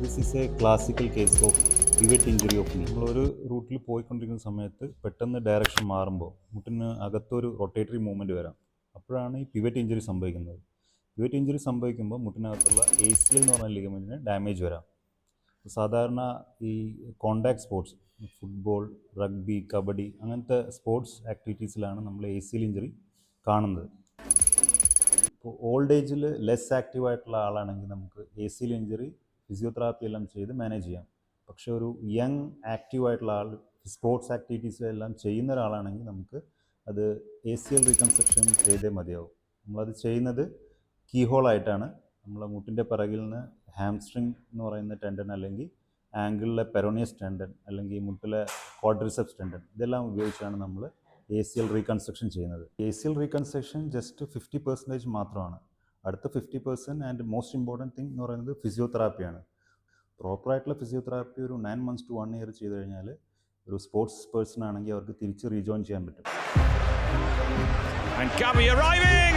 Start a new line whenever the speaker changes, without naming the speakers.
This is A classical case of pivot injury of നീ. നമ്മളൊരു റൂട്ടിൽ പോയിക്കൊണ്ടിരിക്കുന്ന സമയത്ത് പെട്ടെന്ന് ഡയറക്ഷൻ മാറുമ്പോൾ മുട്ടിന് അകത്തൊരു റൊട്ടേറ്ററി മൂവ്മെൻറ്റ് വരാം. അപ്പോഴാണ് ഈ പിവറ്റ് ഇഞ്ചുറി സംഭവിക്കുന്നത്. പിവറ്റ് ഇഞ്ചുറി സംഭവിക്കുമ്പോൾ മുട്ടിനകത്തുള്ള ACL എന്ന് പറഞ്ഞ ലിഗമെൻറ്റിന് ഡാമേജ് വരാം. സാധാരണ ഈ contact sports, football, rugby, kabaddi അങ്ങനത്തെ സ്പോർട്സ് ആക്ടിവിറ്റീസിലാണ് നമ്മൾ ACL ഇഞ്ചുറി കാണുന്നത്. ഇപ്പോൾ ഓൾഡ് ഏജിൽ ലെസ് ആക്റ്റീവായിട്ടുള്ള ആളാണെങ്കിൽ നമുക്ക് ACL ഇഞ്ചുറി ഫിസിയോതെറാപ്പി എല്ലാം ചെയ്ത് മാനേജ് ചെയ്യാം. പക്ഷേ ഒരു യങ് ആക്റ്റീവായിട്ടുള്ള ആൾ സ്പോർട്സ് ആക്ടിവിറ്റീസ് എല്ലാം ചെയ്യുന്ന ഒരാളാണെങ്കിൽ നമുക്ക് അത് ACL റീകൺസ്ട്രക്ഷൻ ചെയ്തേ മതിയാവും. നമ്മളത് ചെയ്യുന്നത് കീ ഹോളായിട്ടാണ്. നമ്മളെ മുട്ടിൻ്റെ പിറകിൽ നിന്ന് ഹാംസ്ട്രിങ് എന്ന് പറയുന്ന ടെൻഡൻ, അല്ലെങ്കിൽ ആംഗിളിലെ പെരോണിയസ് ടെൻഡൻ, അല്ലെങ്കിൽ മുട്ടിലെ ക്വാഡ്രിസെപ്സ് ടെൻഡൻ, ഇതെല്ലാം ഉപയോഗിച്ചാണ് നമ്മൾ ACL റീകൺസ്ട്രക്ഷൻ ചെയ്യുന്നത്. ACL റീകൺസ്ട്രക്ഷൻ ജസ്റ്റ് 50% മാത്രമാണ്. അടുത്ത 50% ആൻഡ് മോസ്റ്റ് ഇമ്പോർട്ടൻറ്റ് തിങ് എന്ന് പറയുന്നത് ഫിസിയോതെറാപ്പിയാണ്. പ്രോപ്പറായിട്ടുള്ള ഫിസിയോതെറാപ്പി ഒരു 9 months to 1 year ചെയ്ത് കഴിഞ്ഞാൽ ഒരു സ്പോർട്സ് പേഴ്സൺ ആണെങ്കിൽ അവർക്ക് തിരിച്ച് റീജോയിൻ ചെയ്യാൻ പറ്റും.
And Gavi arriving!